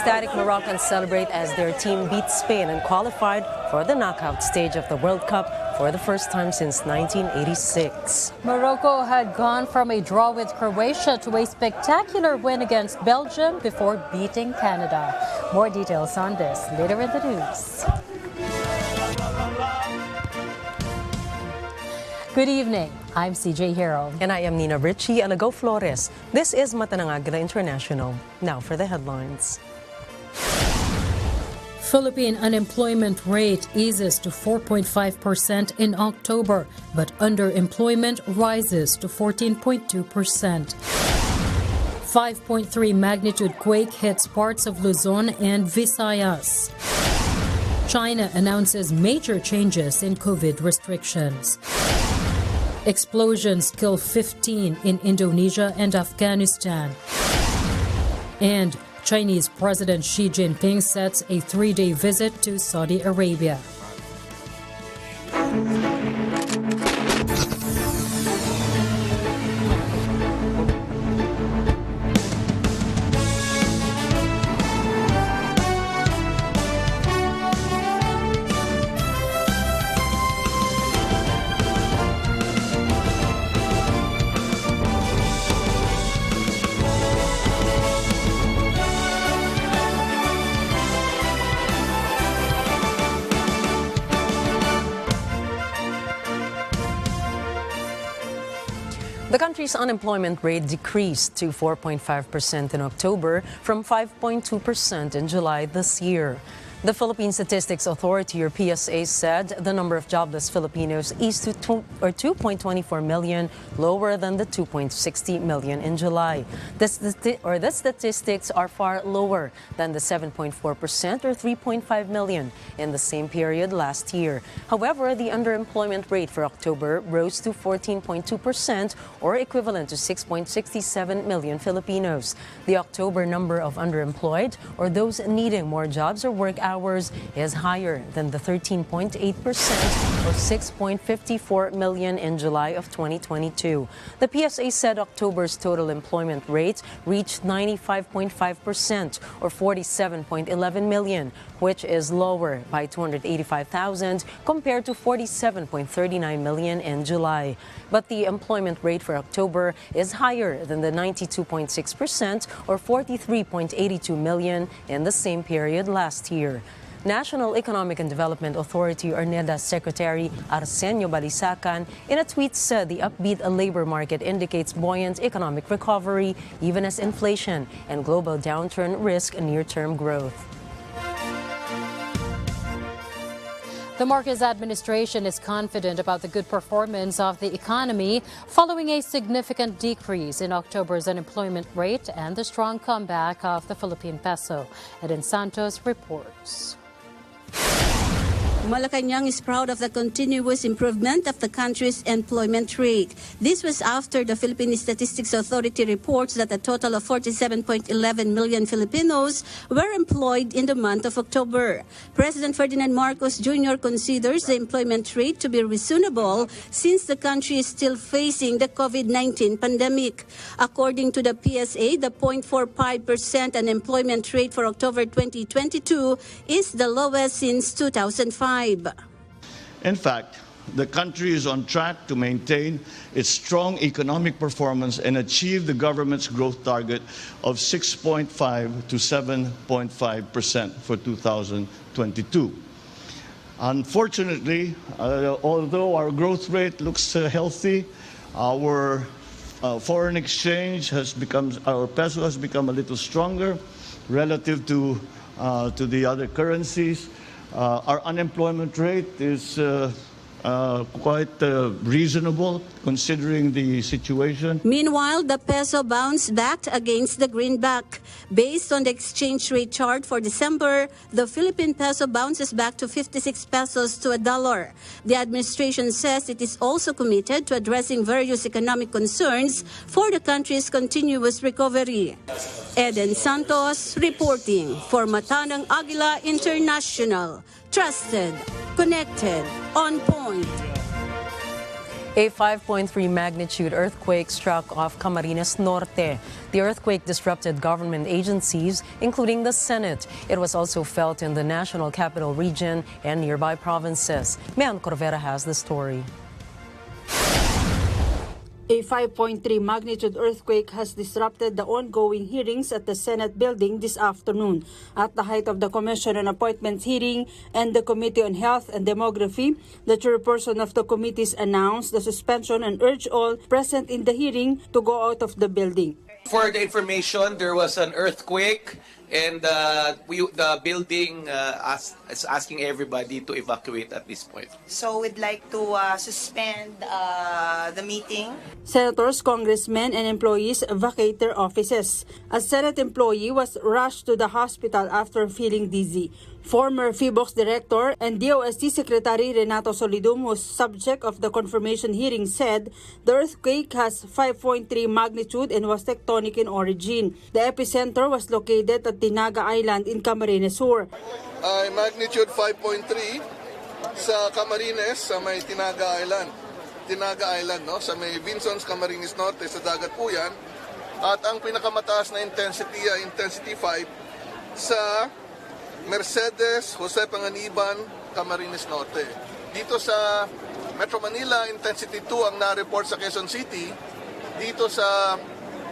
ecstatic Moroccans celebrate as their team beat Spain and qualified for the knockout stage of the World Cup for the first time since 1986. Morocco had gone from a draw with Croatia to a spectacular win against Belgium before beating Canada. More details on this later in the news. Good evening. I'm CJ Hero. And I am Nina Richie Alago Flores. This is Mata ng Agila International. Now for the headlines. Philippine unemployment rate eases to 4.5% in October, but underemployment rises to 14.2%. 5.3 magnitude quake hits parts of Luzon and Visayas. China announces major changes in COVID restrictions. Explosions kill 15 in Indonesia and Afghanistan. And Chinese President Xi Jinping sets a 3-day visit to Saudi Arabia. The country's unemployment rate decreased to 4.5% in October from 5.2% in July this year. The Philippine Statistics Authority, or PSA, said the number of jobless Filipinos eased to 2.24 million, lower than the 2.60 million in July. The statistics are far lower than the 7.4% or 3.5 million in the same period last year. However, the underemployment rate for October rose to 14.2%, or equivalent to 6.67 million Filipinos. The October number of underemployed, or those needing more jobs or work hours, is higher than the 13.8% or 6.54 million in July of 2022. The PSA said October's total employment rate reached 95.5% or 47.11 million, which is lower by 285,000 compared to 47.39 million in July. But the employment rate for October is higher than the 92.6% or 43.82 million in the same period last year. National Economic and Development Authority, or NEDA Secretary Arsenio Balisacan, in a tweet said the upbeat labor market indicates buoyant economic recovery, even as inflation and global downturn risk near-term growth. The Marcos administration is confident about the good performance of the economy following a significant decrease in October's unemployment rate and the strong comeback of the Philippine peso. Eden Santos reports. Malacanang is proud of the continuous improvement of the country's employment rate. This was after the Philippine Statistics Authority reports that a total of 47.11 million Filipinos were employed in the month of October. President Ferdinand Marcos Jr. considers the employment rate to be reasonable since the country is still facing the COVID-19 pandemic. According to the PSA, the 0.45% unemployment rate for October 2022 is the lowest since 2005. In fact, the country is on track to maintain its strong economic performance and achieve the government's growth target of 6.5 to 7.5% for 2022. Unfortunately, although our growth rate looks healthy, our foreign exchange has become, our peso has become a little stronger relative to the other currencies. Our unemployment rate is quite reasonable considering the situation. Meanwhile, the peso bounced back against the greenback. Based on the exchange rate chart for December, the Philippine peso bounces back to 56 pesos to a dollar. The administration says it is also committed to addressing various economic concerns for the country's continuous recovery. Eden Santos reporting for Mata ng Agila International. Trusted, connected, on point. A 5.3 magnitude earthquake struck off Camarines Norte. The earthquake disrupted government agencies, including the Senate. It was also felt in the National Capital Region and nearby provinces. Mayan Corvera has the story. A 5.3 magnitude earthquake has disrupted the ongoing hearings at the Senate building this afternoon. At the height of the Commission on Appointments hearing and the Committee on Health and Demography, the chairperson of the committees announced the suspension and urged all present in the hearing to go out of the building. For the information, there was an earthquake and the building is asking everybody to evacuate at this point. So we'd like to suspend the meeting. Senators, congressmen, and employees vacate their offices. A Senate employee was rushed to the hospital after feeling dizzy. Former PHIBOX Director and DOST Secretary Renato Solidum, who was subject of the confirmation hearing, said the earthquake has 5.3 magnitude and was tectonic in origin. The epicenter was located at Tinaga Island in Camarines Sur. Magnitude 5.3 sa Camarines, sa may Tinaga Island. Tinaga Island, no? Sa may Vinsons, Camarines Norte, sa dagat po yan. At ang pinakamataas na intensity ay intensity 5 sa Mercedes, Jose Panganiban, Camarines Norte. Dito sa Metro Manila, intensity 2 ang na-report sa Quezon City. Dito sa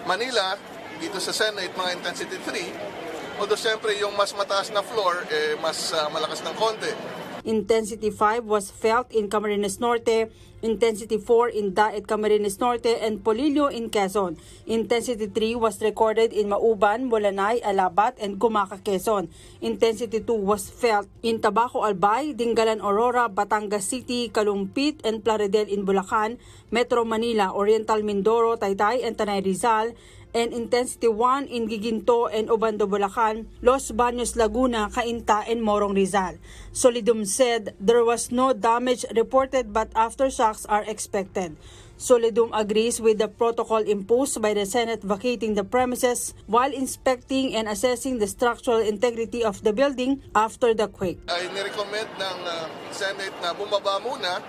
Manila, dito sa Senate, mga intensity 3. Although siyempre yung mas mataas na floor, mas malakas ng konti. Intensity 5 was felt in Camarines Norte, Intensity 4 in Daet, Camarines Norte, and Polillo in Quezon. Intensity 3 was recorded in Mauban, Bolanay, Alabat, and Gumaca, Quezon. Intensity 2 was felt in Tabaco, Albay, Dingalan, Aurora, Batangas City, Kalumpit, and Plaridel in Bulacan, Metro Manila, Oriental Mindoro, Taytay, and Tanay Rizal, and Intensity 1 in Giginto and Obando, Bulacan, Los Baños, Laguna, Cainta, and Morong, Rizal. Solidum said there was no damage reported but aftershocks are expected. Solidum agrees with the protocol imposed by the Senate vacating the premises while inspecting and assessing the structural integrity of the building after the quake. Ay nirecommend ng Senate na bumaba muna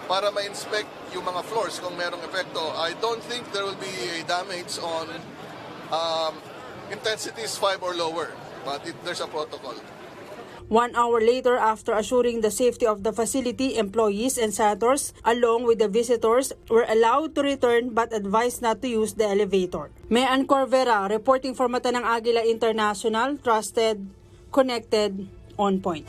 para ma-inspect yung mga floors kung merong epekto. I don't think there will be a damage on intensities 5 or lower, but there's a protocol. 1 hour later, after assuring the safety of the facility, employees and senators, along with the visitors, were allowed to return but advised not to use the elevator. Mayan Corvera, reporting for Mata ng Agila International, trusted, connected, on point.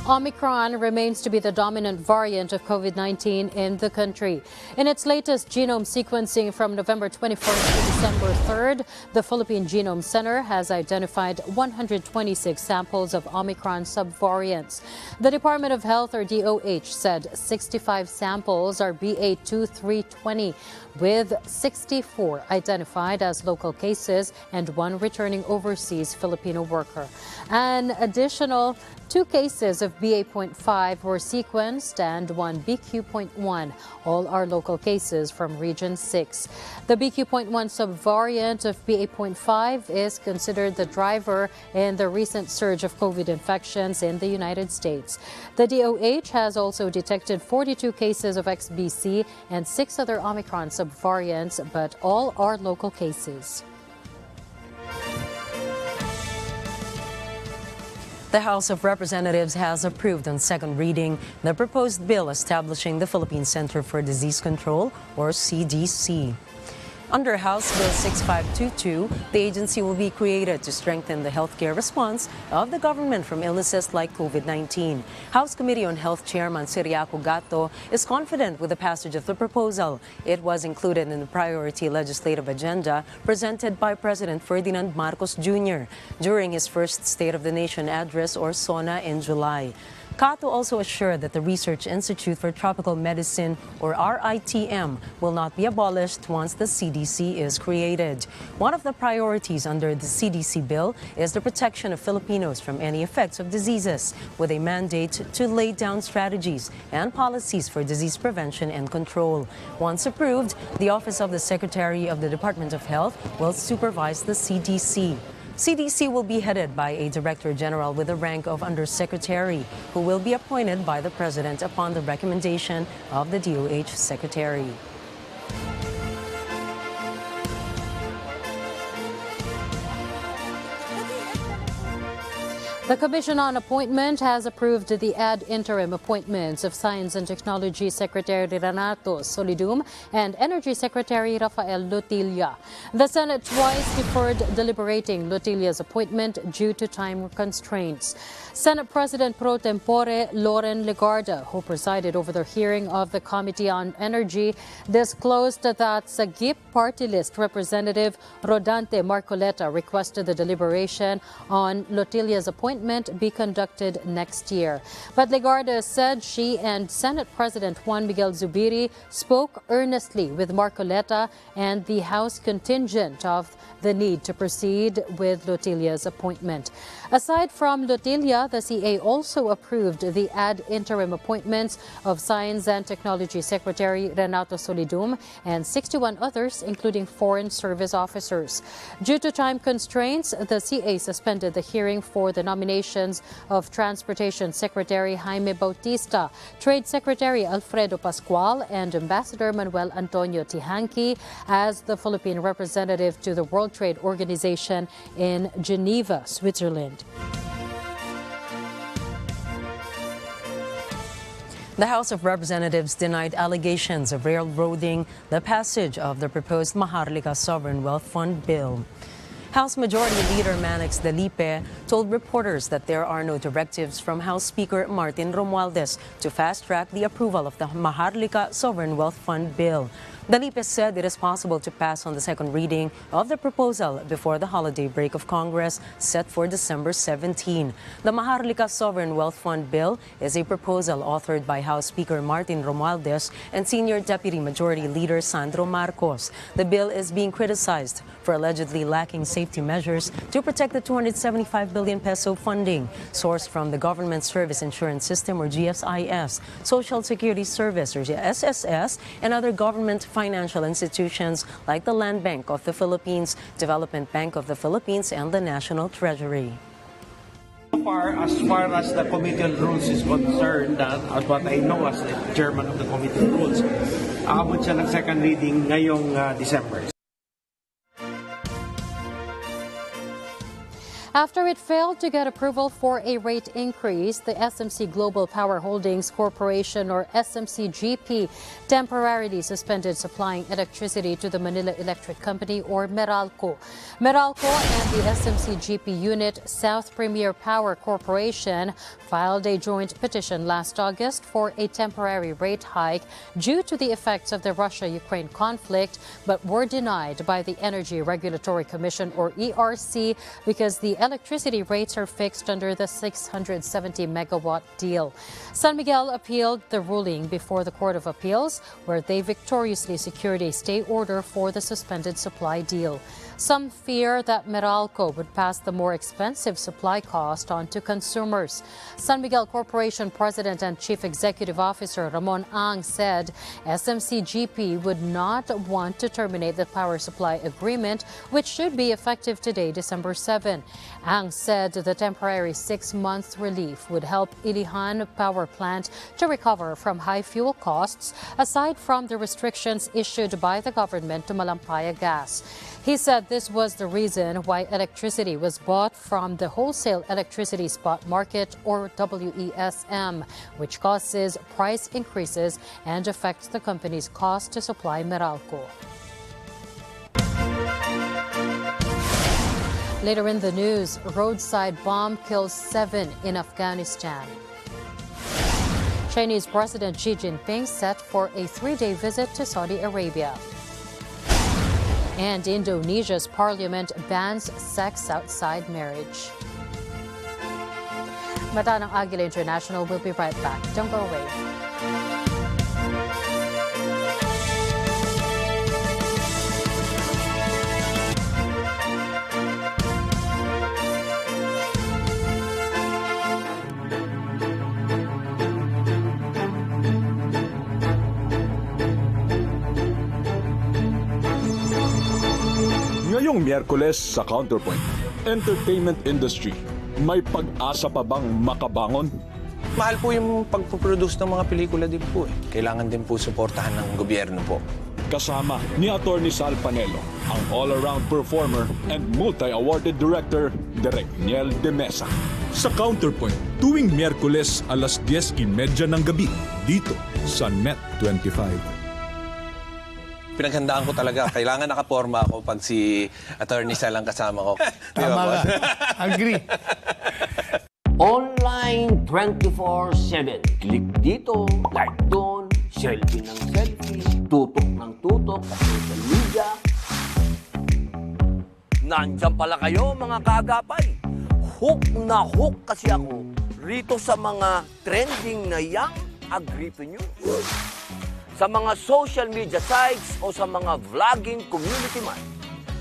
Omicron remains to be the dominant variant of COVID-19 in the country. In its latest genome sequencing from November 24th to December 3rd, the Philippine Genome Center has identified 126 samples of Omicron subvariants. The Department of Health, or DOH, said 65 samples are BA.2.320, with 64 identified as local cases and 1 returning overseas Filipino worker. An additional 2 cases of BA.5 were sequenced and 1 BQ.1. All are local cases from Region 6. The BQ.1 subvariant of BA.5 is considered the driver in the recent surge of COVID infections in the United States. The DOH has also detected 42 cases of XBC and 6 other Omicron subvariants, but all are local cases. The House of Representatives has approved on second reading the proposed bill establishing the Philippine Center for Disease Control, or CDC. Under House Bill 6522, the agency will be created to strengthen the healthcare response of the government from illnesses like COVID-19. House Committee on Health Chairman Siriaco Gatto is confident with the passage of the proposal. It was included in the priority legislative agenda presented by President Ferdinand Marcos Jr. during his first State of the Nation address, or SONA, in July. Gatto also assured that the Research Institute for Tropical Medicine, or RITM, will not be abolished once the CDC is created. One of the priorities under the CDC bill is the protection of Filipinos from any effects of diseases, with a mandate to lay down strategies and policies for disease prevention and control. Once approved, the Office of the Secretary of the Department of Health will supervise the CDC. CDC will be headed by a Director General with the rank of Undersecretary, who will be appointed by the President upon the recommendation of the DOH Secretary. The Commission on Appointment has approved the ad interim appointments of Science and Technology Secretary Renato Solidum and Energy Secretary Rafael Lutilla. The Senate twice deferred deliberating Lutilla's appointment due to time constraints. Senate President pro tempore Loren Legarda, who presided over the hearing of the Committee on Energy, disclosed that Sagip Party List Representative Rodante Marcoleta requested the deliberation on Lutilla's appointment be conducted next year. But Legarda said she and Senate President Juan Miguel Zubiri spoke earnestly with Marcoleta and the House contingent of the need to proceed with Lutilla's appointment. Aside from Lutilla, the CA also approved the ad interim appointments of Science and Technology Secretary Renato Solidum and 61 others, including foreign service officers. Due to time constraints, the CA suspended the hearing for the nominations of Transportation Secretary Jaime Bautista, Trade Secretary Alfredo Pascual, and Ambassador Manuel Antonio Tihanki as the Philippine representative to the World Trade Organization in Geneva, Switzerland. The House of Representatives denied allegations of railroading the passage of the proposed Maharlika Sovereign Wealth Fund bill. House Majority Leader Manix Dalipe told reporters that there are no directives from House Speaker Martin Romualdez to fast-track the approval of the Maharlika Sovereign Wealth Fund bill. Dalipe said it is possible to pass on the second reading of the proposal before the holiday break of Congress set for December 17. The Maharlika Sovereign Wealth Fund bill is a proposal authored by House Speaker Martin Romualdez and Senior Deputy Majority Leader Sandro Marcos. The bill is being criticized for allegedly lacking safety measures to protect the 275 billion peso funding sourced from the Government Service Insurance System, or GSIS, Social Security Service, or SSS, and other government financial institutions like the Land Bank of the Philippines, Development Bank of the Philippines, and the National Treasury. As far as the Committee on Rules is concerned, as what I know as the chairman of the Committee on Rules, aabot siya ng second reading ngayong December. After it failed to get approval for a rate increase, the SMC Global Power Holdings Corporation, or SMCGP, temporarily suspended supplying electricity to the Manila Electric Company, or Meralco. Meralco and the SMCGP unit, South Premier Power Corporation, filed a joint petition last August for a temporary rate hike due to the effects of the Russia-Ukraine conflict, but were denied by the Energy Regulatory Commission, or ERC, because the electricity rates are fixed under the 670-megawatt deal. San Miguel appealed the ruling before the Court of Appeals, where they victoriously secured a stay order for the suspended supply deal. Some fear that Meralco would pass the more expensive supply cost on to consumers. San Miguel Corporation President and Chief Executive Officer Ramon Ang said SMCGP would not want to terminate the power supply agreement, which should be effective today, December 7. Ang said the temporary 6-month relief would help Ilihan Power Plant to recover from high fuel costs, aside from the restrictions issued by the government to Malampaya Gas. He said this was the reason why electricity was bought from the Wholesale Electricity Spot Market, or WESM, which causes price increases and affects the company's cost to supply Meralco. Later in the news, roadside bomb kills 7 in Afghanistan. Chinese President Xi Jinping set for a 3-day visit to Saudi Arabia. And Indonesia's parliament bans sex outside marriage. Mata ng Agila International will be right back. Don't go away. Ngayong Miyerkules sa Counterpoint, entertainment industry, may pag-asa pa bang makabangon? Mahal po yung pagpuproduce ng mga pelikula din po. Kailangan din po suportahan ng gobyerno po. Kasama ni Atty. Sal Panelo, ang all-around performer and multi-awarded director, Direk Niel de Mesa. Sa Counterpoint, tuwing Miyerkules alas 10:30 ng gabi, dito sa Net 25. Pinaghandaan ko talaga. Kailangan nakaporma ako pag si Atty. Sal ang kasama ko. Tama ka. Agree. Online 24/7. Click dito, like doon, selfie ng selfie, tutok ng tutok sa social media. Nandiyan pala kayo mga kaagapay. Hook na hook kasi ako rito sa mga trending na Young Agripino News. Sa mga social media sites o sa mga vlogging community man,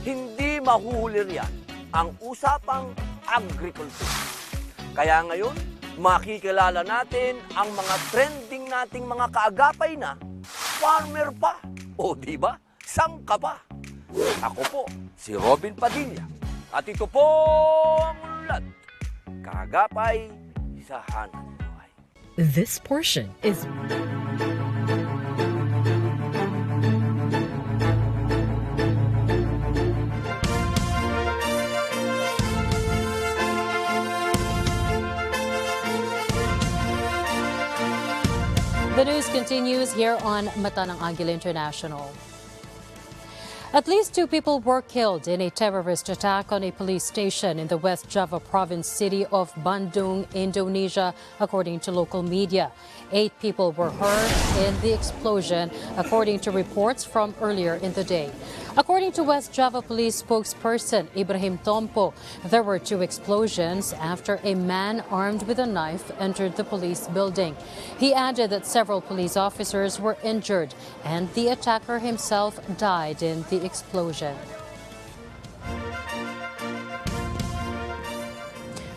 hindi mahuhuli riyan ang usapang agriculture. Kaya ngayon, makikilala natin ang mga trending nating mga kaagapay na farmer pa. O di ba? Sangka pa. Ako po, si Robin Padilla. At ito po ang ulat. Kaagapay sa hanap buhay. This portion is... The news continues here on Mata ng Agila International. At least 2 people were killed in a terrorist attack on a police station in the West Java province city of Bandung, Indonesia, according to local media. 8 people were hurt in the explosion, according to reports from earlier in the day. According to West Java police spokesperson Ibrahim Tompo, there were 2 explosions after a man armed with a knife entered the police building. He added that several police officers were injured and the attacker himself died in the explosion.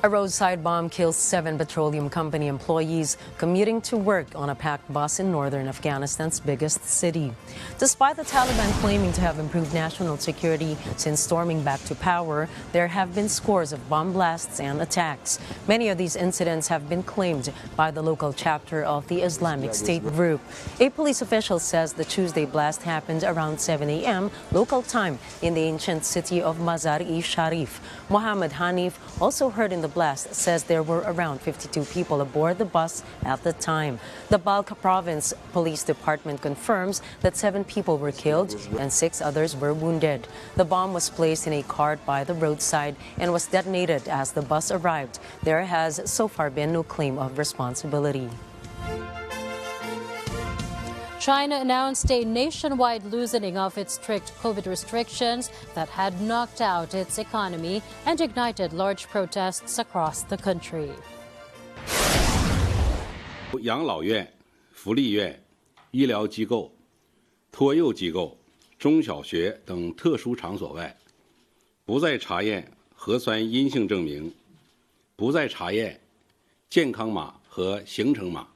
A roadside bomb kills 7 petroleum company employees commuting to work on a packed bus in northern Afghanistan's biggest city. Despite the Taliban claiming to have improved national security since storming back to power, there have been scores of bomb blasts and attacks. Many of these incidents have been claimed by the local chapter of the Islamic State group. A police official says the Tuesday blast happened around 7 a.m. local time in the ancient city of Mazar-e-Sharif. Mohammed Hanif, also heard in the blast, says there were around 52 people aboard the bus at the time. The Balkh province police department confirms that 7 people were killed and 6 others were wounded. The bomb was placed in a cart by the roadside and was detonated as the bus arrived. There has so far been no claim of responsibility. China announced a nationwide loosening of its strict COVID restrictions that had knocked out its economy and ignited large protests across the country. 养老院、福利院、医疗机构、托幼机构、中小学等特殊场所外，不再查验核酸阴性证明，不再查验健康码和行程码。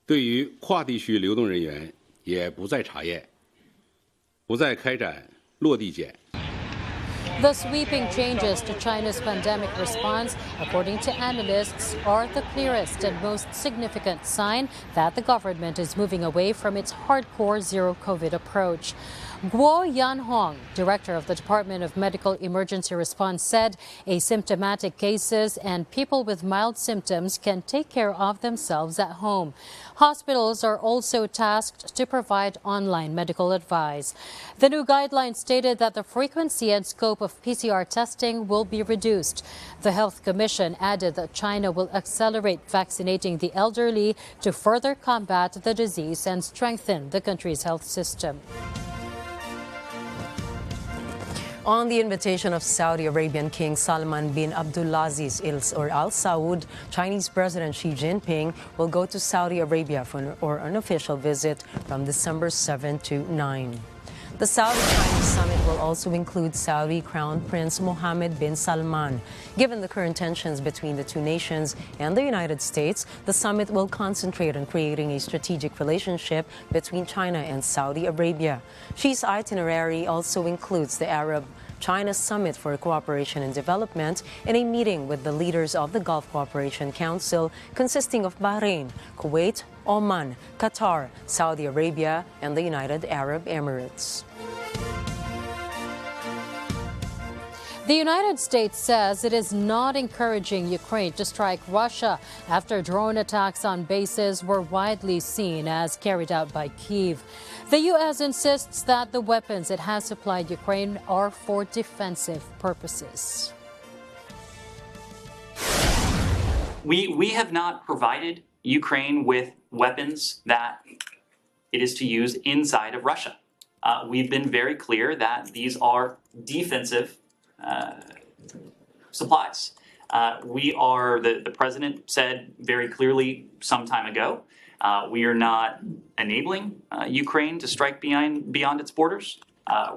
对于跨地区流动人员也不再查验，不再开展落地检。 The sweeping changes to China's pandemic response, according to analysts, are the clearest and most significant sign that the government is moving away from its hardcore zero-COVID approach. Guo Yanhong, director of the Department of Medical Emergency Response, said asymptomatic cases and people with mild symptoms can take care of themselves at home. Hospitals are also tasked to provide online medical advice. The new guidelines stated that the frequency and scope of PCR testing will be reduced. The Health Commission added that China will accelerate vaccinating the elderly to further combat the disease and strengthen the country's health system. On the invitation of Saudi Arabian King Salman bin Abdulaziz Al Saud, Chinese President Xi Jinping will go to Saudi Arabia for an official visit from December 7 to 9. The Saudi-Chinese summit will also include Saudi Crown Prince Mohammed bin Salman. Given the current tensions between the two nations and the United States, the summit will concentrate on creating a strategic relationship between China and Saudi Arabia. Xi's itinerary also includes the Arab China's Summit for Cooperation and Development in a meeting with the leaders of the Gulf Cooperation Council consisting of Bahrain, Kuwait, Oman, Qatar, Saudi Arabia, and the United Arab Emirates. The United States says it is not encouraging Ukraine to strike Russia after drone attacks on bases were widely seen as carried out by Kyiv. The U.S. insists that the weapons it has supplied Ukraine are for defensive purposes. We have not provided Ukraine with weapons that it is to use inside of Russia. We've been very clear that these are defensive supplies. The president said very clearly some time ago, we are not enabling Ukraine to strike beyond its borders.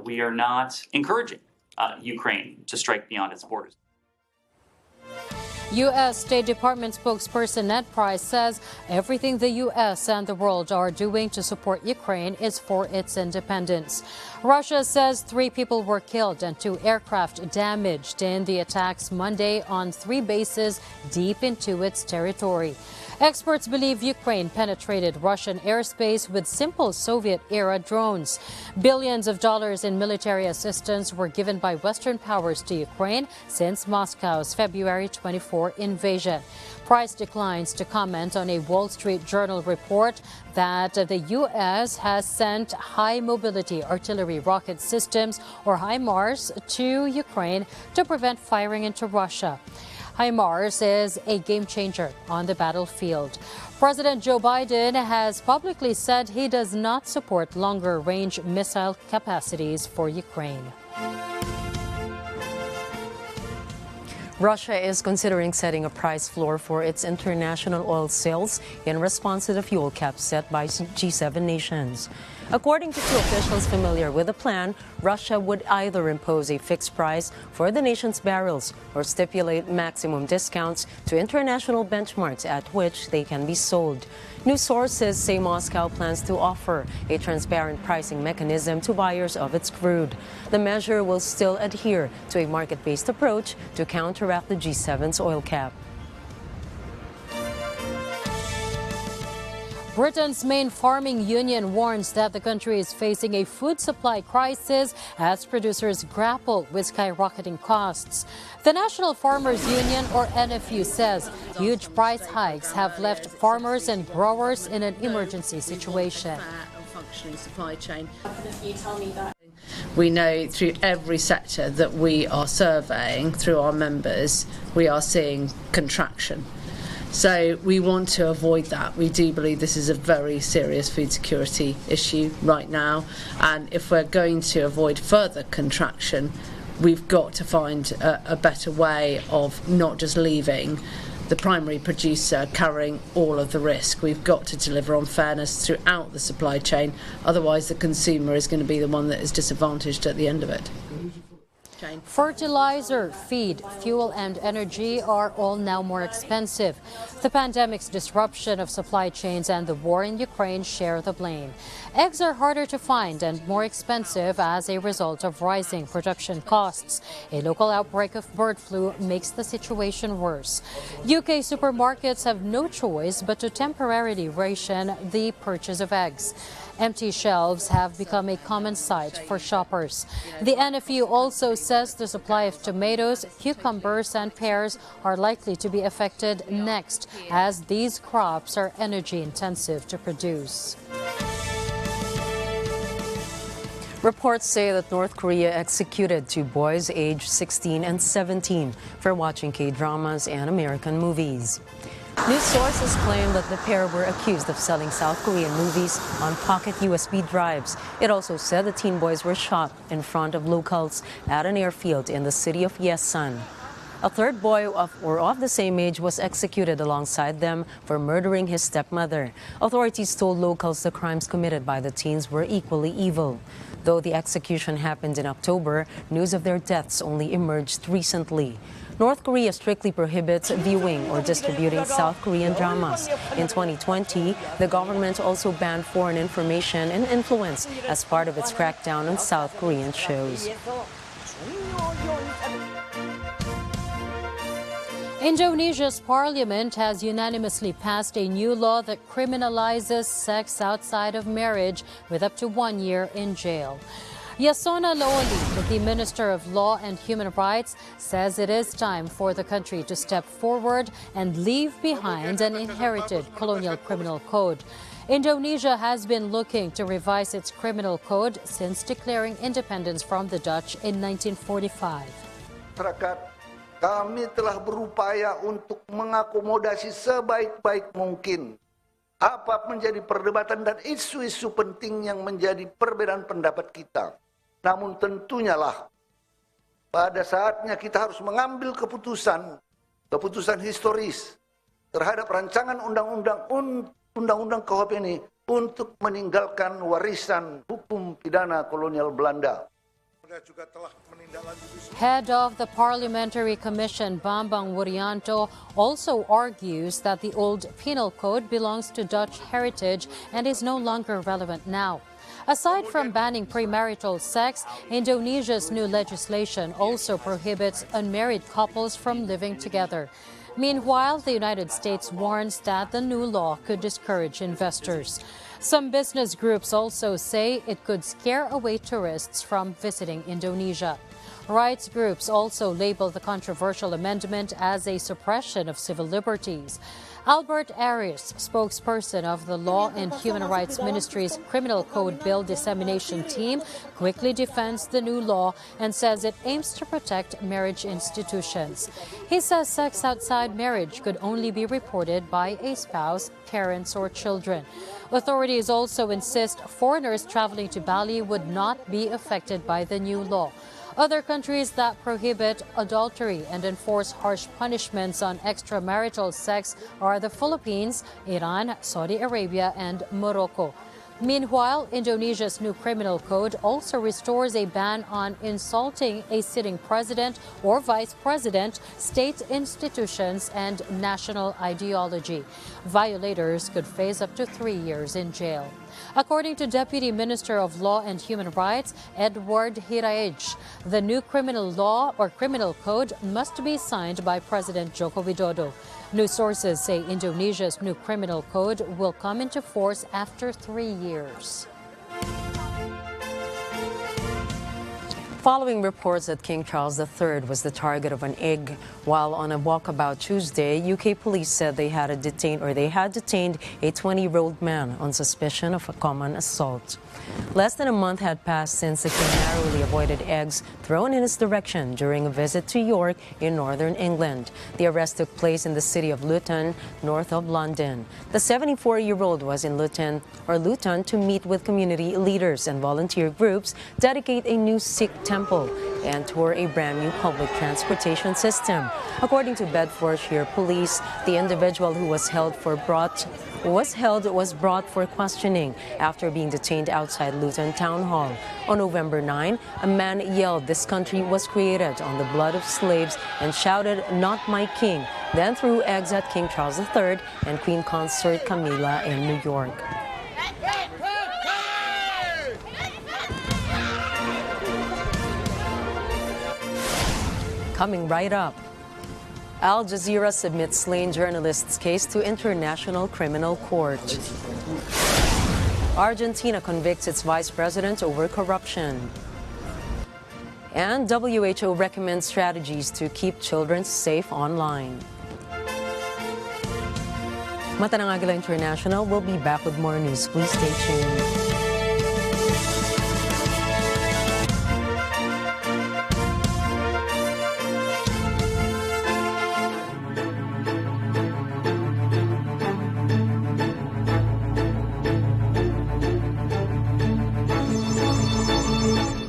We are not encouraging Ukraine to strike beyond its borders. U.S. State Department spokesperson Ned Price says everything the U.S. and the world are doing to support Ukraine is for its independence. Russia says 3 people were killed and 2 aircraft damaged in the attacks Monday on 3 bases deep into its territory. Experts believe Ukraine penetrated Russian airspace with simple Soviet-era drones. Billions of dollars in military assistance were given by Western powers to Ukraine since Moscow's February 24 invasion. Price declines to comment on a Wall Street Journal report that the U.S. has sent high-mobility artillery rocket systems, or HIMARS, to Ukraine to prevent firing into Russia. HIMARS is a game-changer on the battlefield. President Joe Biden has publicly said he does not support longer-range missile capacities for Ukraine. Russia is considering setting a price floor for its international oil sales in response to the fuel cap set by G7 nations. According to 2 officials familiar with the plan, Russia would either impose a fixed price for the nation's barrels or stipulate maximum discounts to international benchmarks at which they can be sold. News sources say Moscow plans to offer a transparent pricing mechanism to buyers of its crude. The measure will still adhere to a market-based approach to counteract the G7's oil cap. Britain's main farming union warns that the country is facing a food supply crisis as producers grapple with skyrocketing costs. The National Farmers Union, or NFU, says huge price hikes have left farmers and growers in an emergency situation. Functioning supply chain. Can you tell me that? We know through every sector that we are surveying, through our members, we are seeing contraction. So we want to avoid that. We do believe this is a very serious food security issue right now, and if we're going to avoid further contraction, we've got to find a better way of not just leaving the primary producer carrying all of the risk. We've got to deliver on fairness throughout the supply chain, otherwise the consumer is going to be the one that is disadvantaged at the end of it. Fertilizer, feed, fuel and energy are all now more expensive. The pandemic's disruption of supply chains and the war in Ukraine share the blame. Eggs are harder to find and more expensive as a result of rising production costs. A local outbreak of bird flu makes the situation worse. UK supermarkets have no choice but to temporarily ration the purchase of eggs. Empty shelves have become a common sight for shoppers. The NFU also says the supply of tomatoes, cucumbers and pears are likely to be affected next, as these crops are energy intensive to produce. Reports say that North Korea executed 2 boys aged 16 and 17 for watching K-dramas and American movies. News sources claim that the pair were accused of selling South Korean movies on pocket USB drives. It also said the teen boys were shot in front of locals at an airfield in the city of Yesan. A third boy of the same age was executed alongside them for murdering his stepmother. Authorities told locals the crimes committed by the teens were equally evil. Though the execution happened in October, news of their deaths only emerged recently. North Korea strictly prohibits viewing or distributing South Korean dramas. In 2020, the government also banned foreign information and influence as part of its crackdown on South Korean shows. Indonesia's parliament has unanimously passed a new law that criminalizes sex outside of marriage with up to 1 year in jail. Yasona Lawli, the Minister of Law and Human Rights, says it is time for the country to step forward and leave behind an inherited colonial criminal code. Indonesia has been looking to revise its criminal code since declaring independence from the Dutch in 1945. Kami telah berupaya untuk mengakomodasi sebaik-baik mungkin apa menjadi perdebatan dan isu-isu penting yang menjadi perbedaan pendapat kita. Namun tentunya lah pada saatnya kita harus mengambil keputusan historis terhadap rancangan undang-undang KUHP ini untuk meninggalkan warisan hukum pidana kolonial Belanda. Head of the Parliamentary Commission, Bambang Wuryanto, also argues that the old penal code belongs to Dutch heritage and is no longer relevant now. Aside from banning premarital sex, Indonesia's new legislation also prohibits unmarried couples from living together. Meanwhile, the United States warns that the new law could discourage investors. Some business groups also say it could scare away tourists from visiting Indonesia. Rights groups also label the controversial amendment as a suppression of civil liberties. Albert Aris, spokesperson of the Law and Human Rights Ministry's Criminal Code Bill Dissemination Team, quickly defends the new law and says it aims to protect marriage institutions. He says sex outside marriage could only be reported by a spouse, parents, or children. Authorities also insist foreigners traveling to Bali would not be affected by the new law. Other countries that prohibit adultery and enforce harsh punishments on extramarital sex are the Philippines, Iran, Saudi Arabia, and Morocco. Meanwhile, Indonesia's new criminal code also restores a ban on insulting a sitting president or vice president, state institutions, and national ideology. Violators could face up to 3 years in jail. According to Deputy Minister of Law and Human Rights, Edward Hiraej, the new criminal law or criminal code must be signed by President Joko Widodo. News sources say Indonesia's new criminal code will come into force after 3 years. Following reports that King Charles III was the target of an egg while on a walkabout Tuesday, UK police said they had detained a 20-year-old man on suspicion of a common assault. Less than a month had passed since the king narrowly avoided eggs thrown in his direction during a visit to York in northern England. The arrest took place in the city of Luton, north of London. The 74-year-old was in Luton to meet with community leaders and volunteer groups, dedicate a new Sikh temple, and tour a brand new public transportation system. According to Bedfordshire Police, the individual who was brought for questioning after being detained outside Luton Town Hall. On November 9, a man yelled this country was created on the blood of slaves and shouted, "Not my king," then threw eggs at King Charles III and Queen Consort Camilla in New York. Coming right up, Al Jazeera submits slain journalist's case to International Criminal Court. Argentina convicts its vice president over corruption. And WHO recommends strategies to keep children safe online. Mata ng Agila International will be back with more news. Please stay tuned.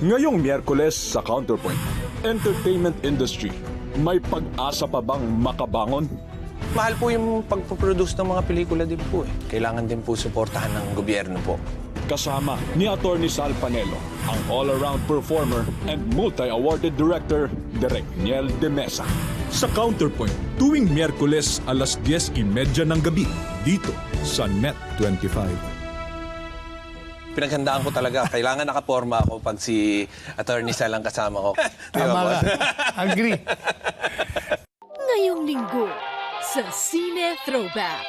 Ngayong Miyerkules sa Counterpoint, entertainment industry, may pag-asa pa bang makabangon? Mahal po yung pagpuproduce ng mga pelikula din po eh. Kailangan din po suportahan ng gobyerno po. Kasama ni Atty. Sal Panelo, ang all-around performer and multi-awarded director, Direcniel de Mesa. Sa Counterpoint, tuwing Miyerkules alas 10:30 ng gabi, dito sa Net25. Pinaghandaan ko talaga. Kailangan nakaporma ako pag si Atty. Sal ang kasama ko. Tama ka. Agree. ngayong linggo sa Cine Throwback.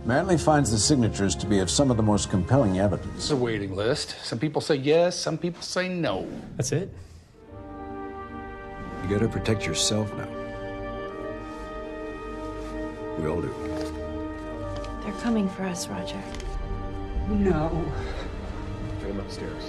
Manley finds the signatures to be of some of the most compelling evidence. It's a waiting list. Some people say yes, some people say no. That's it? You gotta protect yourself now. We all do. They're coming for us, Roger. No. Get him upstairs.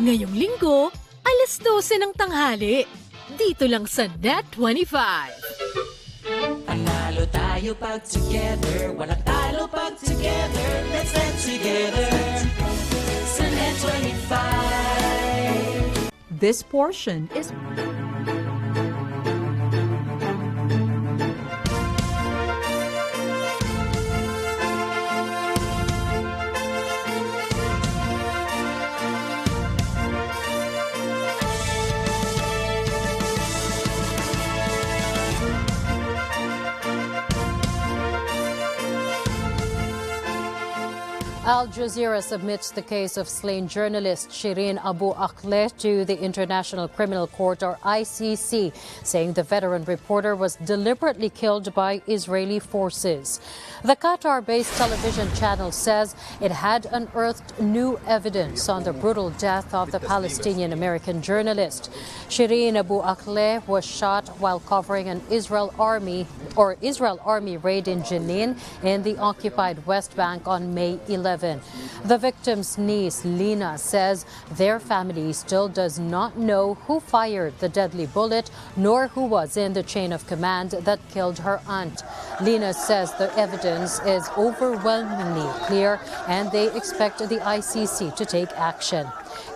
Ngayong linggo, alas 12 ng tanghali. Dito lang sa Net 25. Panalo tayo pag together, walang talo pag together. Let's stand together sa Net 25. This portion is Al Jazeera submits the case of slain journalist Shireen Abu Akleh to the International Criminal Court, or ICC, saying the veteran reporter was deliberately killed by Israeli forces. The Qatar-based television channel says it had unearthed new evidence on the brutal death of the Palestinian-American journalist. Shireen Abu Akleh was shot while covering an Israel Army raid in Jenin in the occupied West Bank on May 11. The victim's niece, Lena, says their family still does not know who fired the deadly bullet nor who was in the chain of command that killed her aunt. Lena says the evidence is overwhelmingly clear and they expect the ICC to take action.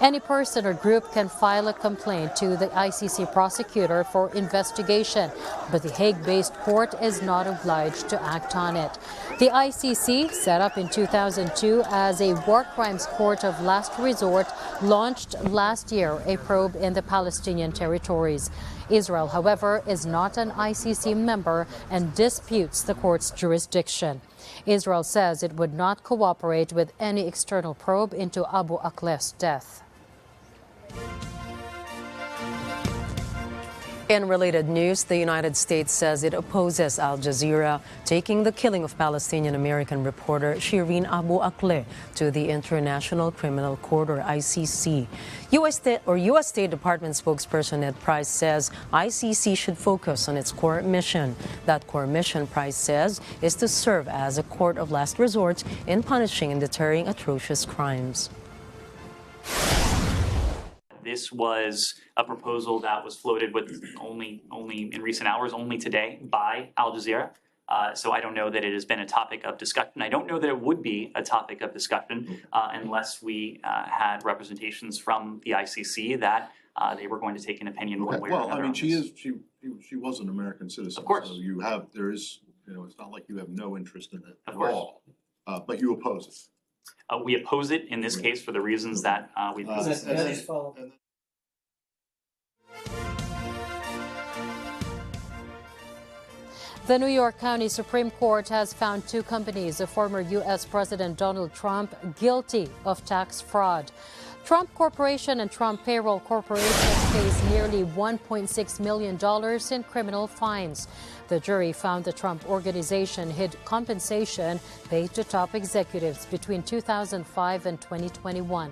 Any person or group can file a complaint to the ICC prosecutor for investigation, but the Hague-based court is not obliged to act on it. The ICC, set up in 2002 as a war crimes court of last resort, launched last year a probe in the Palestinian territories. Israel, however, is not an ICC member and disputes the court's jurisdiction. Israel says it would not cooperate with any external probe into Abu Akleh's death. In related news, the United States says it opposes Al Jazeera taking the killing of Palestinian-American reporter Shireen Abu Akleh to the International Criminal Court, or ICC. U.S. State Department spokesperson Ned Price says ICC should focus on its core mission. That core mission, Price says, is to serve as a court of last resort in punishing and deterring atrocious crimes. This was a proposal that was floated with only in recent hours, only today, by Al Jazeera. So I don't know that it has been a topic of discussion. I don't know that it would be a topic of discussion unless we had representations from the ICC that they were going to take an opinion one way or another. Well, I mean, she was an American citizen. Of course. So there is, it's not like you have no interest in it at all. But you oppose it. We oppose it in this case for the reasons that we've discussed. The New York County Supreme Court has found two companies of former U.S. President Donald Trump guilty of tax fraud. Trump Corporation and Trump Payroll Corporation face nearly $1.6 million in criminal fines. The jury found the Trump organization hid compensation paid to top executives between 2005 and 2021.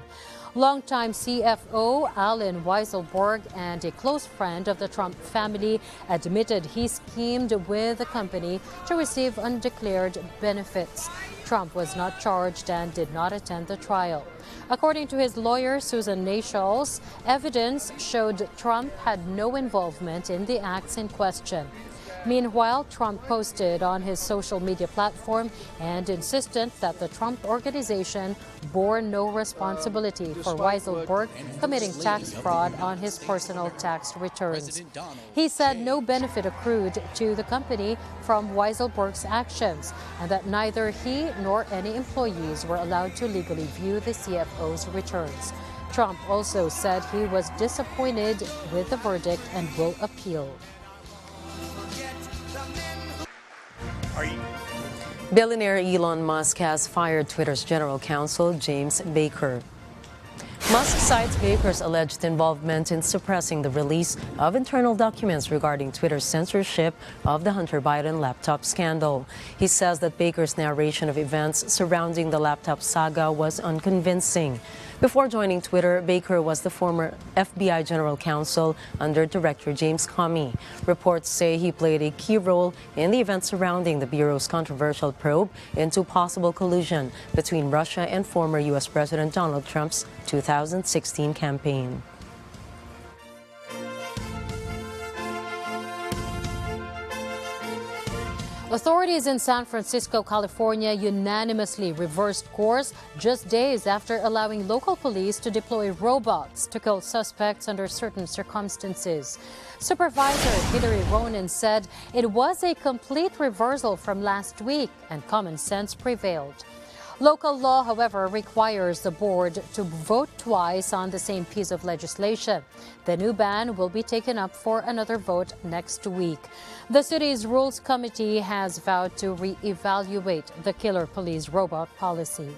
Longtime CFO Allen Weisselberg and a close friend of the Trump family admitted he schemed with the company to receive undeclared benefits. Trump was not charged and did not attend the trial. According to his lawyer, Susan Nachals, evidence showed Trump had no involvement in the acts in question. Meanwhile, Trump posted on his social media platform and insisted that the Trump organization bore no responsibility for Weisselberg committing tax fraud on his personal tax returns. He said no benefit accrued to the company from Weisselberg's actions and that neither he nor any employees were allowed to legally view the CFO's returns. Trump also said he was disappointed with the verdict and will appeal. Billionaire Elon Musk has fired Twitter's general counsel, James Baker. Musk cites Baker's alleged involvement in suppressing the release of internal documents regarding Twitter's censorship of the Hunter Biden laptop scandal. He says that Baker's narration of events surrounding the laptop saga was unconvincing. Before joining Twitter, Baker was the former FBI general counsel under Director James Comey. Reports say he played a key role in the events surrounding the Bureau's controversial probe into possible collusion between Russia and former U.S. President Donald Trump's 2016 campaign. Authorities in San Francisco, California unanimously reversed course just days after allowing local police to deploy robots to kill suspects under certain circumstances. Supervisor Hillary Ronen said it was a complete reversal from last week and common sense prevailed. Local law, however, requires the board to vote twice on the same piece of legislation. The new ban will be taken up for another vote next week. The city's Rules Committee has vowed to re-evaluate the killer police robot policy.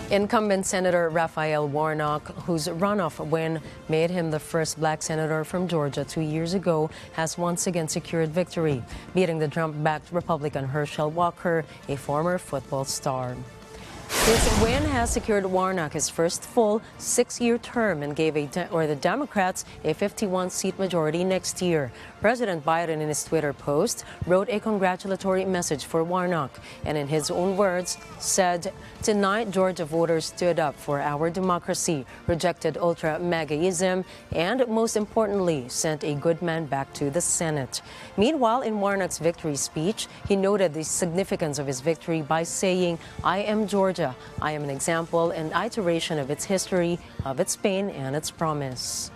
Incumbent Senator Raphael Warnock, whose runoff win made him the first black senator from Georgia 2 years ago, has once again secured victory, beating the Trump-backed Republican Herschel Walker, a former football star. This win has secured Warnock his first full 6-year term and gave the Democrats a 51-seat majority next year. President Biden, in his Twitter post, wrote a congratulatory message for Warnock and, in his own words, said, "Tonight, Georgia voters stood up for our democracy, rejected ultra-MAGAism, and, most importantly, sent a good man back to the Senate." Meanwhile, in Warnock's victory speech, he noted the significance of his victory by saying, "I am Georgia. I am an example and iteration of its history, of its pain, and its promise."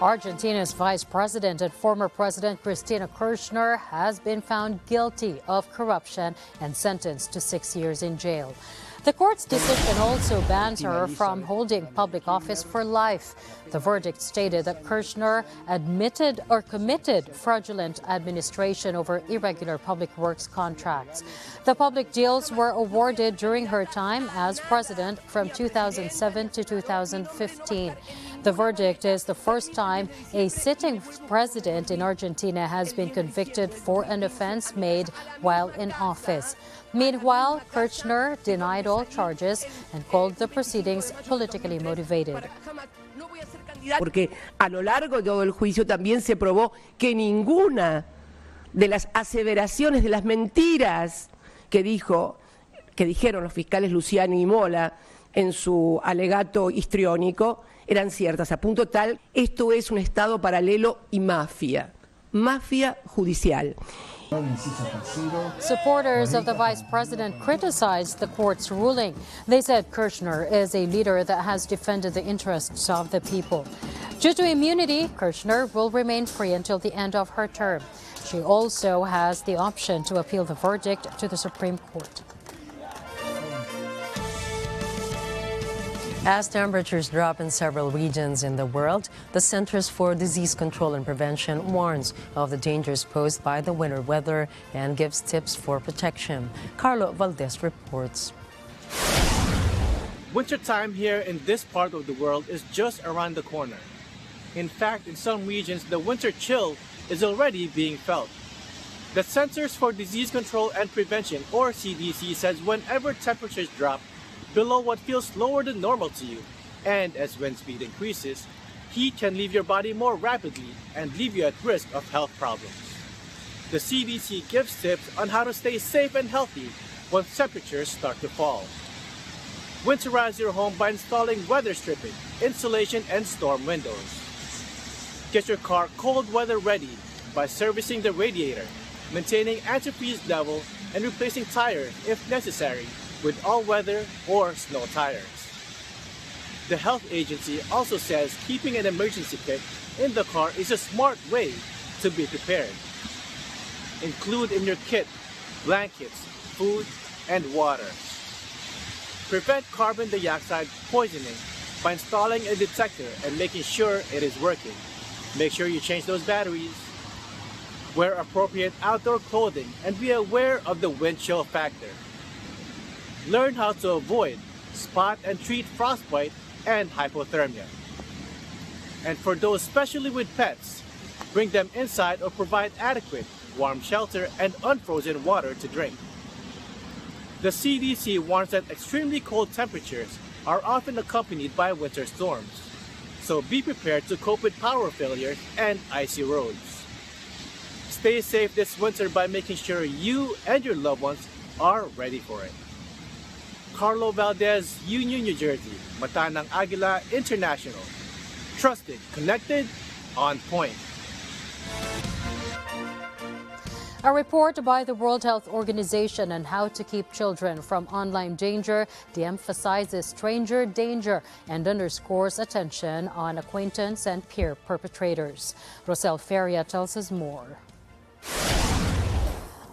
Argentina's vice president and former president Cristina Kirchner has been found guilty of corruption and sentenced to 6 years in jail. The court's decision also bans her from holding public office for life. The verdict stated that Kirchner admitted or committed fraudulent administration over irregular public works contracts. The public deals were awarded during her time as president from 2007 to 2015. The verdict is the first time a sitting president in Argentina has been convicted for an offense made while in office. Meanwhile, Kirchner denied all charges and called the proceedings politically motivated. Porque a lo largo de todo el juicio también se probó que ninguna de las aseveraciones, de las mentiras que dijeron los fiscales Luciani y Mola en su alegato histriónico eran ciertas, a punto tal, esto es un Estado paralelo y mafia judicial. Supporters of the vice president criticized the court's ruling. They said Kirchner is a leader that has defended the interests of the people. Due to immunity, Kirchner will remain free until the end of her term. She also has the option to appeal the verdict to the Supreme Court. As temperatures drop in several regions in the world, the Centers for Disease Control and Prevention warns of the dangers posed by the winter weather and gives tips for protection. Carlo Valdez reports. Wintertime here in this part of the world is just around the corner. In fact, in some regions, the winter chill is already being felt. The Centers for Disease Control and Prevention, or CDC, says whenever temperatures drop below what feels lower than normal to you, and as wind speed increases, heat can leave your body more rapidly and leave you at risk of health problems. The CDC gives tips on how to stay safe and healthy when temperatures start to fall. Winterize your home by installing weather stripping, insulation, and storm windows. Get your car cold weather ready by servicing the radiator, maintaining antifreeze level, and replacing tires if necessary with all-weather or snow tires. The health agency also says keeping an emergency kit in the car is a smart way to be prepared. Include in your kit blankets, food, and water. Prevent carbon dioxide poisoning by installing a detector and making sure it is working. Make sure you change those batteries. Wear appropriate outdoor clothing and be aware of the wind chill factor. Learn how to avoid, spot, and treat frostbite and hypothermia. And for those especially with pets, bring them inside or provide adequate warm shelter and unfrozen water to drink. The CDC warns that extremely cold temperatures are often accompanied by winter storms, so be prepared to cope with power failures and icy roads. Stay safe this winter by making sure you and your loved ones are ready for it. Carlo Valdez, Union, New Jersey, Mata ng Agila International. Trusted, connected, on point. A report by the World Health Organization on how to keep children from online danger de-emphasizes stranger danger and underscores attention on acquaintance and peer perpetrators. Rosel Feria tells us more.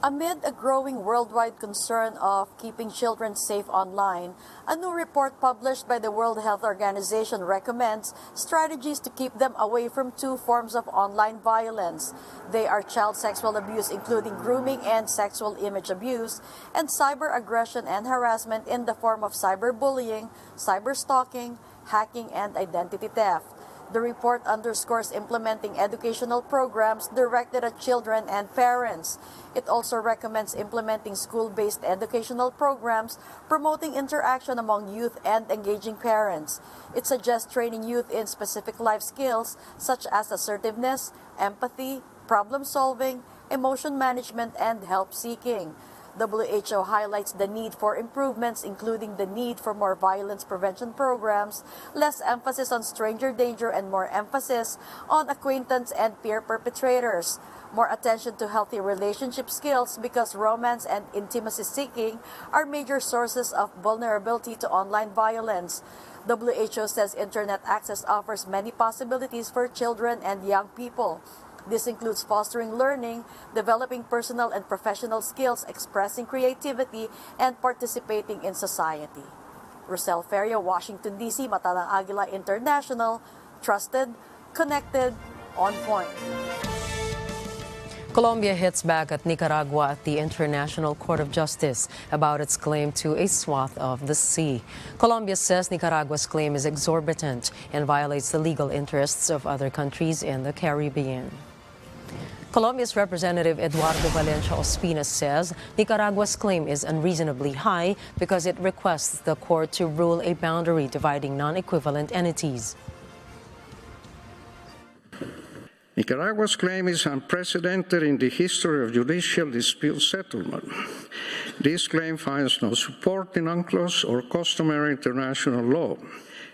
Amid a growing worldwide concern of keeping children safe online, a new report published by the World Health Organization recommends strategies to keep them away from two forms of online violence. They are child sexual abuse, including grooming and sexual image abuse, and cyber aggression and harassment in the form of cyberbullying, cyberstalking, hacking, and identity theft. The report underscores implementing educational programs directed at children and parents. It also recommends implementing school-based educational programs promoting interaction among youth and engaging parents. It suggests training youth in specific life skills such as assertiveness, empathy, problem-solving, emotion management, and help-seeking. WHO highlights the need for improvements, including the need for more violence prevention programs, less emphasis on stranger danger, and more emphasis on acquaintance and peer perpetrators. More attention to healthy relationship skills because romance and intimacy seeking are major sources of vulnerability to online violence. WHO says internet access offers many possibilities for children and young people. This includes fostering learning, developing personal and professional skills, expressing creativity, and participating in society. Rosel Feria, Washington, D.C., Mata ng Agila International. Trusted, connected, on point. Colombia hits back at Nicaragua at the International Court of Justice about its claim to a swath of the sea. Colombia says Nicaragua's claim is exorbitant and violates the legal interests of other countries in the Caribbean. Colombia's Representative Eduardo Valencia Ospina says Nicaragua's claim is unreasonably high because it requests the court to rule a boundary dividing non-equivalent entities. Nicaragua's claim is unprecedented in the history of judicial dispute settlement. This claim finds no support in UNCLOS or customary international law.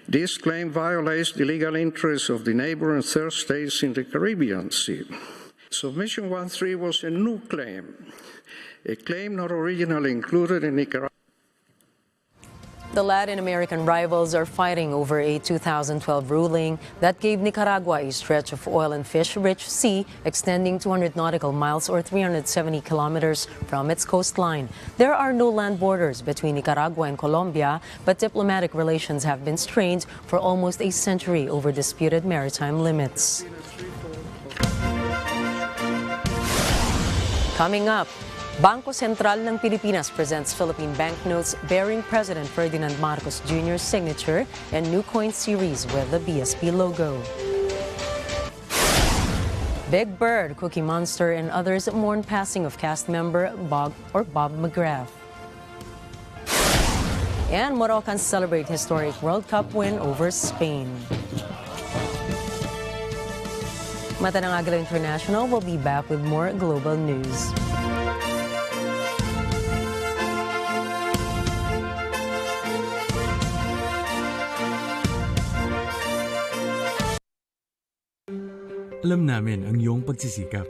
This claim violates the legal interests of the neighboring third states in the Caribbean Sea. Submission 1-3 was a new claim, a claim not originally included in Nicaragua. The Latin American rivals are fighting over a 2012 ruling that gave Nicaragua a stretch of oil and fish-rich sea extending 200 nautical miles or 370 kilometers from its coastline. There are no land borders between Nicaragua and Colombia, but diplomatic relations have been strained for almost a century over disputed maritime limits. Coming up, Bangko Sentral ng Pilipinas presents Philippine banknotes bearing President Ferdinand Marcos Jr.'s signature and new coin series with the BSP logo. Big Bird, Cookie Monster, and others mourn passing of cast member Bob McGrath. And Moroccans celebrate historic World Cup win over Spain. Mata ng Agila International will be back with more global news. Alam namin ang iyong pagsisikap.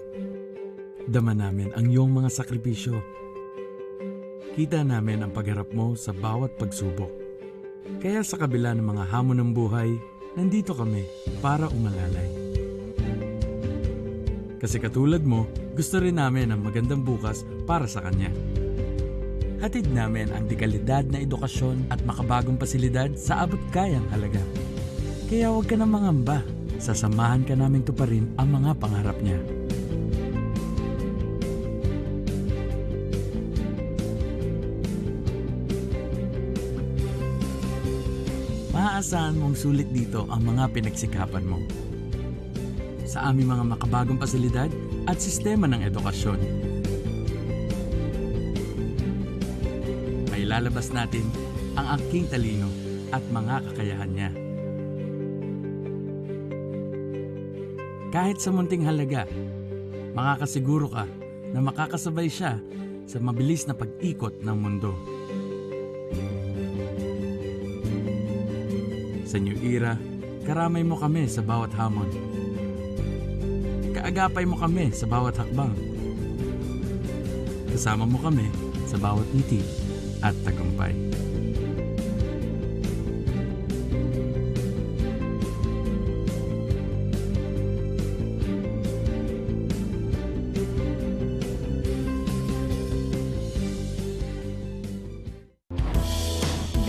Dama namin ang iyong mga sakripisyo. Kita namin ang pagharap mo sa bawat pagsubok. Kaya sa kabila ng mga hamon ng buhay, nandito kami para umalalay. Kasi katulad mo, gusto rin namin ang magandang bukas para sa kanya. Hatid namin ang dekalidad na edukasyon at makabagong pasilidad sa abot kayang halaga. Kaya huwag ka na mangamba, sasamahan ka namin tuparin ang mga pangarap niya. Maaasahan mong sulit dito ang mga pinagsikapan mo. Sa aming mga makabagong pasilidad at sistema ng edukasyon. May lalabas natin ang aking talino at mga kakayahan niya. Kahit sa munting halaga, makakasiguro ka na makakasabay siya sa mabilis na pag-ikot ng mundo. Sa New Era, karamay mo kami sa bawat hamon. Kaagapay mo kami sa bawat hakbang. Kasama mo kami sa bawat ngiti at tagumpay.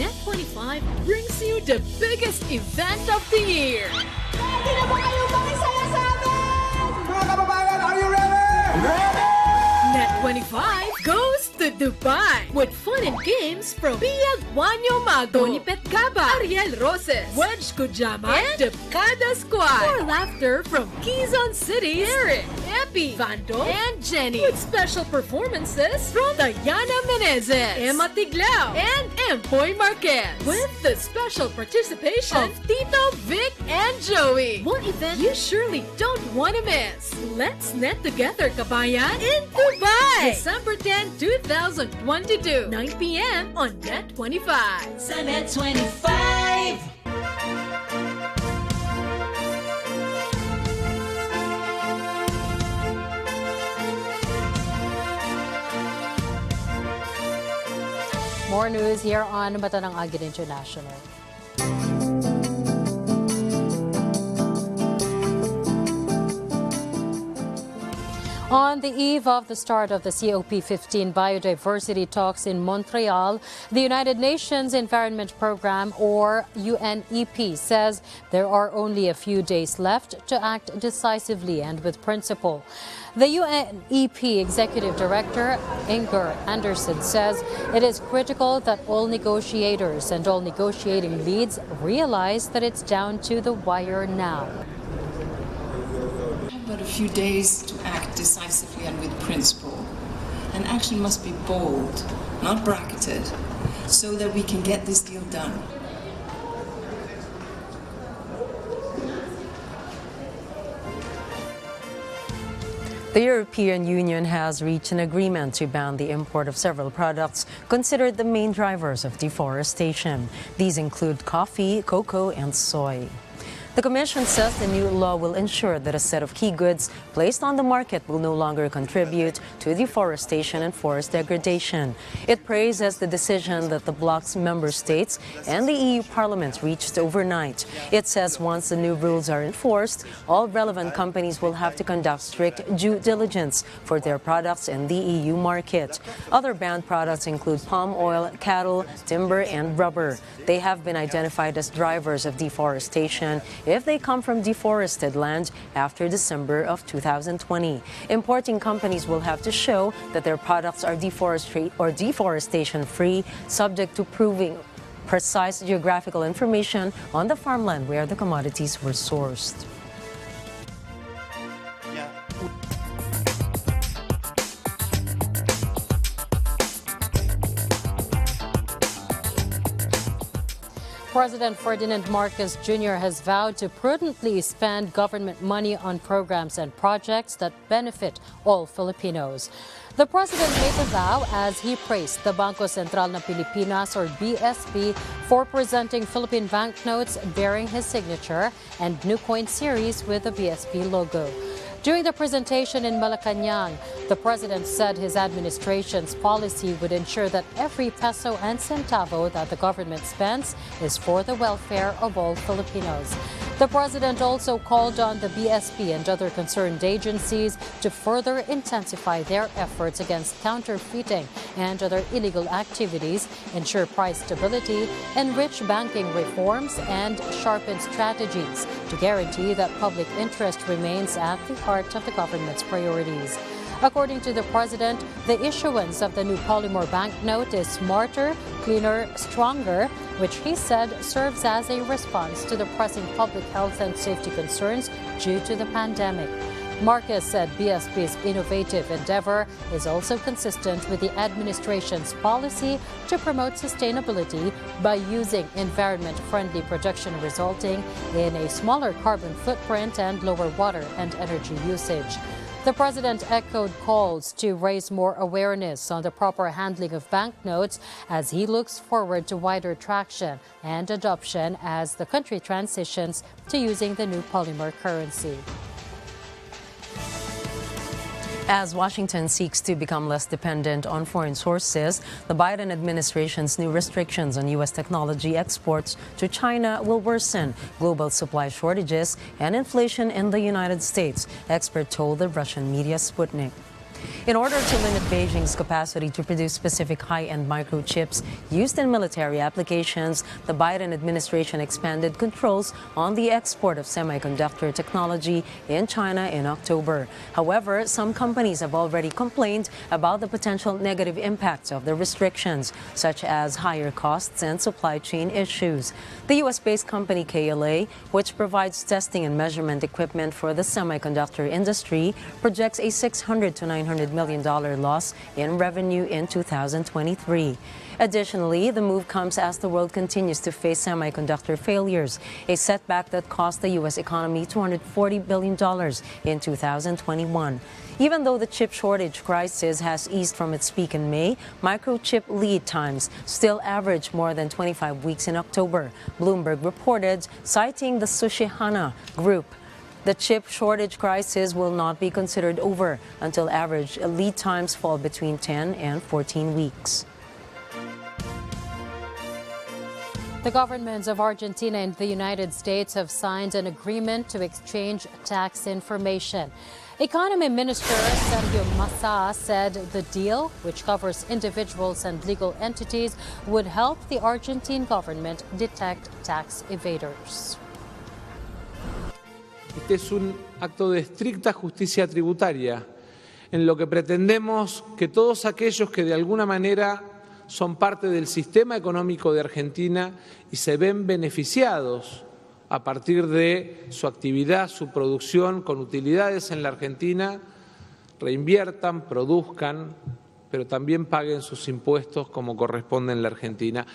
Net 25 brings you the biggest event of the year. Ready na ba kayo makisaya sa amin? Mga kababayan, are you ready? Ready! Net 25 goes to Dubai with fun and games from Pia Guanyo Mago, Tony Petgaba, Ariel Roses, Wedge Kujama, and Depkada Squad. For laughter from Quezon City, Eric, Epi, Vando, and Jenny. With special performances from Diana Menezes, Emma Tiglao, and Empoy Marquez. With the special participation of Tito, Vic, and Joey. One event you surely don't want to miss. Let's net together, kabayan, in Dubai! December 10, 2022, 9 p.m. on Net 25. Sa Net 25! More news here on Batanang Agila International. On the eve of the start of the COP15 biodiversity talks in Montreal, the United Nations Environment Programme, or UNEP, says there are only a few days left to act decisively and with principle. The UNEP Executive Director, Inger Anderson, says it is critical that all negotiators and all negotiating leads realize that it's down to the wire now. But a few days to act decisively and with principle. And action must be bold, not bracketed, so that we can get this deal done. The European Union has reached an agreement to ban the import of several products considered the main drivers of deforestation. These include coffee, cocoa, and soy. The Commission says the new law will ensure that a set of key goods placed on the market will no longer contribute to deforestation and forest degradation. It praises the decision that the bloc's member states and the EU Parliament reached overnight. It says once the new rules are enforced, all relevant companies will have to conduct strict due diligence for their products in the EU market. Other banned products include palm oil, cattle, timber, and rubber. They have been identified as drivers of deforestation if they come from deforested land after December of 2020. Importing companies will have to show that their products are deforestation-free, subject to proving precise geographical information on the farmland where the commodities were sourced. President Ferdinand Marcos Jr. has vowed to prudently spend government money on programs and projects that benefit all Filipinos. The president made the vow as he praised the Bangko Sentral ng Pilipinas, or BSP, for presenting Philippine banknotes bearing his signature and new coin series with the BSP logo. During the presentation in Malacanang, the president said his administration's policy would ensure that every peso and centavo that the government spends is for the welfare of all Filipinos. The president also called on the BSP and other concerned agencies to further intensify their efforts against counterfeiting and other illegal activities, ensure price stability, enrich banking reforms, and sharpen strategies to guarantee that public interest remains at the heart of the government's priorities. According to the president, the issuance of the new polymer banknote is smarter, cleaner, stronger, which he said serves as a response to the pressing public health and safety concerns due to the pandemic. Marcos said BSP's innovative endeavor is also consistent with the administration's policy to promote sustainability by using environment-friendly production, resulting in a smaller carbon footprint and lower water and energy usage. The president echoed calls to raise more awareness on the proper handling of banknotes as he looks forward to wider traction and adoption as the country transitions to using the new polymer currency. As Washington seeks to become less dependent on foreign sources, the Biden administration's new restrictions on U.S. technology exports to China will worsen global supply shortages and inflation in the United States, expert told the Russian media Sputnik. In order to limit Beijing's capacity to produce specific high-end microchips used in military applications, the Biden administration expanded controls on the export of semiconductor technology in China in October. However, some companies have already complained about the potential negative impacts of the restrictions, such as higher costs and supply chain issues. The U.S.-based company KLA, which provides testing and measurement equipment for the semiconductor industry, projects a $600 to $900 million loss in revenue in 2023. Additionally, the move comes as the world continues to face semiconductor failures, a setback that cost the U.S. economy $240 billion in 2021. Even though the chip shortage crisis has eased from its peak in May, microchip lead times still average more than 25 weeks in October, Bloomberg reported, citing the Susquehanna Group. The chip shortage crisis will not be considered over until average lead times fall between 10 and 14 weeks. The governments of Argentina and the United States have signed an agreement to exchange tax information. Economy Minister Sergio Massa said the deal, which covers individuals and legal entities, would help the Argentine government detect tax evaders. Este es un acto de estricta justicia tributaria, en lo que pretendemos que todos aquellos que de alguna manera son parte del sistema económico de Argentina y se ven beneficiados a partir de su actividad, su producción con utilidades en la Argentina, reinviertan, produzcan, pero también paguen sus impuestos como corresponde en la Argentina.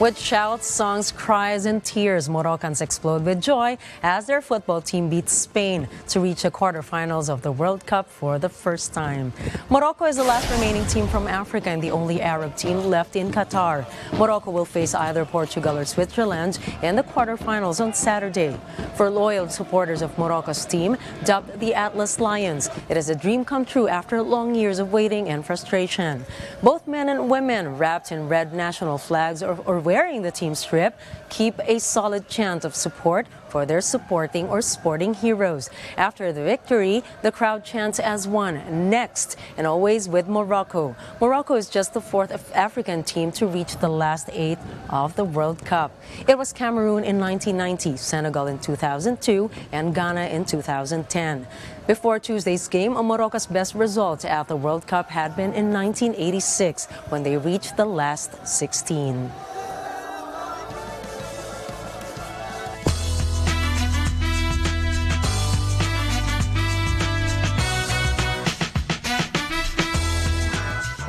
With shouts, songs, cries, and tears, Moroccans explode with joy as their football team beats Spain to reach the quarterfinals of the World Cup for the first time. Morocco is the last remaining team from Africa and the only Arab team left in Qatar. Morocco will face either Portugal or Switzerland in the quarterfinals on Saturday. For loyal supporters of Morocco's team, dubbed the Atlas Lions, it is a dream come true after long years of waiting and frustration. Both men and women, wrapped in red national flags or wearing the team strip, keep a solid chant of support for their supporting or sporting heroes. After the victory, the crowd chants as one, next, and always with Morocco. Morocco is just the fourth African team to reach the last 8 of the World Cup. It was Cameroon in 1990, Senegal in 2002, and Ghana in 2010. Before Tuesday's game, Morocco's best result at the World Cup had been in 1986, when they reached the last 16.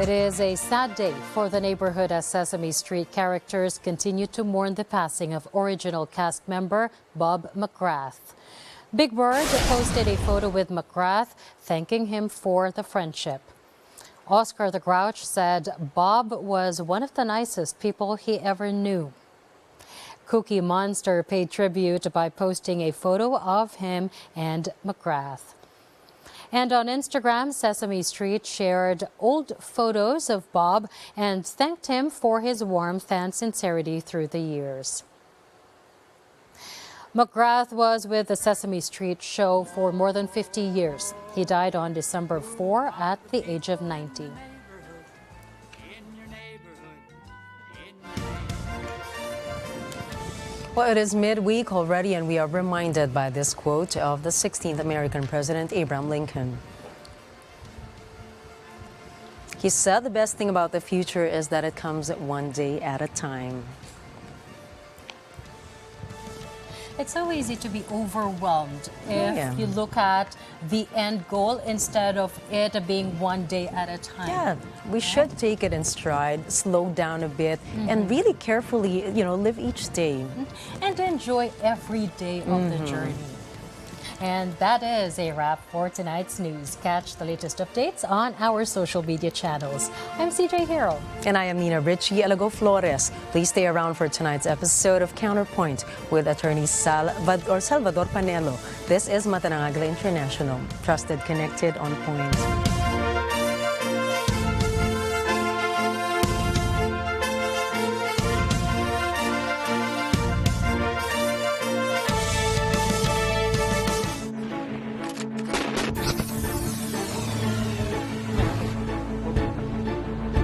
It is a sad day for the neighborhood as Sesame Street characters continue to mourn the passing of original cast member Bob McGrath. Big Bird posted a photo with McGrath thanking him for the friendship. Oscar the Grouch said Bob was one of the nicest people he ever knew. Cookie Monster paid tribute by posting a photo of him and McGrath. And on Instagram, Sesame Street shared old photos of Bob and thanked him for his warmth and sincerity through the years. McGrath was with the Sesame Street show for more than 50 years. He died on December 4 at the age of 90. Well, it is midweek already, and we are reminded by this quote of the 16th American President, Abraham Lincoln. He said the best thing about the future is that it comes one day at a time. It's so easy to be overwhelmed if you look at the end goal instead of it being one day at a time. Yeah, we should take it in stride, slow down a bit, and really carefully, live each day. And enjoy every day of the journey. And that is a wrap for tonight's news. Catch the latest updates on our social media channels. I'm CJ Hero. And I am Nina Richie Alago Flores. Please stay around for tonight's episode of Counterpoint with attorney Salvador Panelo. This is Agila International. Trusted, connected, on point.